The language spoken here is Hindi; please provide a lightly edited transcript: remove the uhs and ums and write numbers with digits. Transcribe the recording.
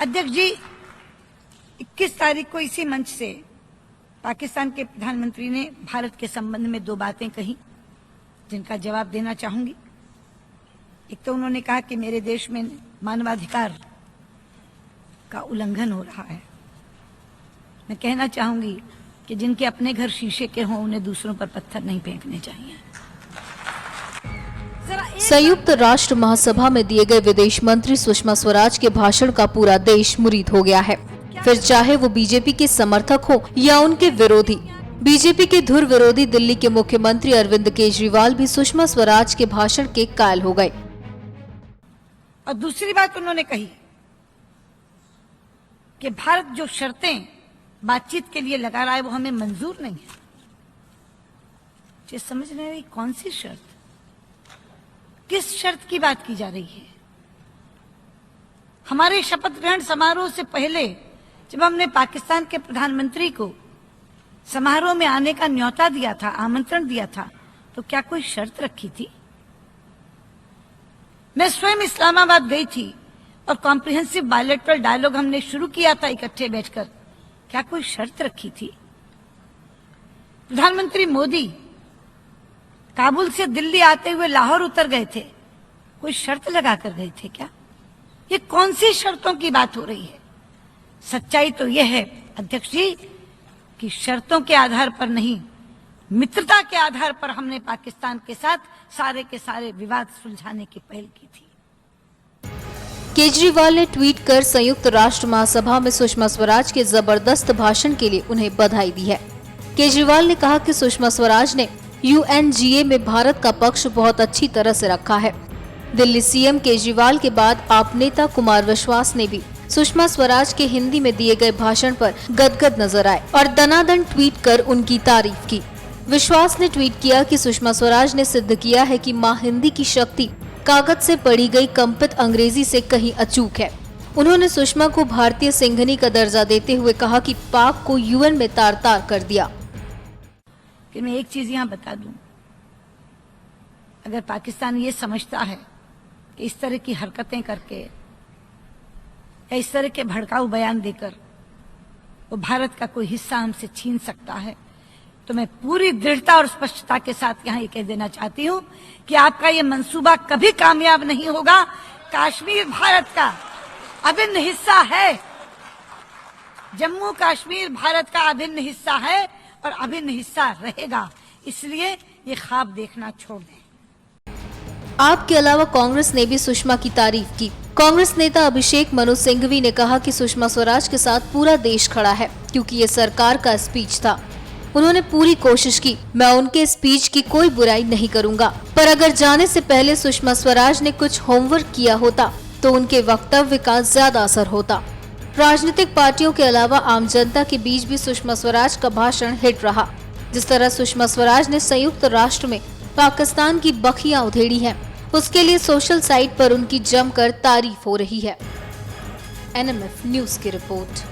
अध्यक्ष जी, 21 तारीख को इसी मंच से पाकिस्तान के प्रधानमंत्री ने भारत के संबंध में 2 बातें कही जिनका जवाब देना चाहूंगी। एक तो उन्होंने कहा कि मेरे देश में मानवाधिकार का उल्लंघन हो रहा है। मैं कहना चाहूंगी कि जिनके अपने घर शीशे के हों उन्हें दूसरों पर पत्थर नहीं फेंकने चाहिए। संयुक्त राष्ट्र महासभा में दिए गए विदेश मंत्री सुषमा स्वराज के भाषण का पूरा देश मुरीद हो गया है, फिर चाहे वो बीजेपी के समर्थक हो या उनके विरोधी। बीजेपी के धुर विरोधी दिल्ली के मुख्यमंत्री अरविंद केजरीवाल भी सुषमा स्वराज के भाषण के कायल हो गए। और दूसरी बात उन्होंने कही कि भारत जो शर्तें बातचीत के लिए लगा रहा है वो हमें मंजूर नहीं है। ये समझ नहीं रही कौन सी शर्त, किस शर्त की बात की जा रही है। हमारे शपथ ग्रहण समारोह से पहले जब हमने पाकिस्तान के प्रधानमंत्री को समारोह में आने का न्योता दिया था, आमंत्रण दिया था, तो क्या कोई शर्त रखी थी? मैं स्वयं इस्लामाबाद गई थी और कॉम्प्रिहेंसिव बायलैटरल डायलॉग हमने शुरू किया था इकट्ठे बैठकर। क्या कोई शर्त रखी थी? प्रधानमंत्री मोदी काबुल से दिल्ली आते हुए लाहौर उतर गए थे, कोई शर्त लगा कर गए थे क्या? ये कौन सी शर्तों की बात हो रही है? सच्चाई तो यह है अध्यक्ष जी कि शर्तों के आधार पर नहीं, मित्रता के आधार पर हमने पाकिस्तान के साथ सारे के सारे विवाद सुलझाने की पहल की थी। केजरीवाल ने ट्वीट कर संयुक्त राष्ट्र महासभा में सुषमा स्वराज के जबरदस्त भाषण के लिए उन्हें बधाई दी है। केजरीवाल ने कहा कि सुषमा स्वराज ने UNGA में भारत का पक्ष बहुत अच्छी तरह से रखा है। दिल्ली सीएम केजरीवाल के बाद आप नेता कुमार विश्वास ने भी सुषमा स्वराज के हिंदी में दिए गए भाषण पर गदगद नजर आए और दनादन ट्वीट कर उनकी तारीफ की। विश्वास ने ट्वीट किया कि सुषमा स्वराज ने सिद्ध किया है कि माँ हिंदी की शक्ति कागज से पढ़ी गई कंपित अंग्रेजी से कहीं अचूक है। उन्होंने सुषमा को भारतीय सिंघनी का दर्जा देते हुए कहा कि पाक को UN में तार-तार कर दिया। कि मैं एक चीज यहां बता दूं, अगर पाकिस्तान ये समझता है कि इस तरह की हरकतें करके या इस तरह के भड़काऊ बयान देकर वो भारत का कोई हिस्सा हमसे छीन सकता है, तो मैं पूरी दृढ़ता और स्पष्टता के साथ यहाँ ये कह देना चाहती हूँ कि आपका ये मंसूबा कभी कामयाब नहीं होगा। कश्मीर भारत का अभिन्न हिस्सा है, जम्मू कश्मीर भारत का अभिन्न हिस्सा है और अभिन्न हिस्सा रहेगा, इसलिए ये ख्वाब देखना छोड़ दें। आपके अलावा कांग्रेस ने भी सुषमा की तारीफ की। कांग्रेस नेता अभिषेक मनु सिंघवी ने कहा कि सुषमा स्वराज के साथ पूरा देश खड़ा है क्योंकि ये सरकार का स्पीच था। उन्होंने पूरी कोशिश की, मैं उनके स्पीच की कोई बुराई नहीं करूंगा, पर अगर जाने से पहले सुषमा स्वराज ने कुछ होमवर्क किया होता तो उनके वक्तव्य का ज्यादा असर होता। राजनीतिक पार्टियों के अलावा आम जनता के बीच भी सुषमा स्वराज का भाषण हिट रहा। जिस तरह सुषमा स्वराज ने संयुक्त राष्ट्र में पाकिस्तान की बखियां उधेड़ी हैं, उसके लिए सोशल साइट पर उनकी जमकर तारीफ हो रही है। NMF न्यूज की रिपोर्ट।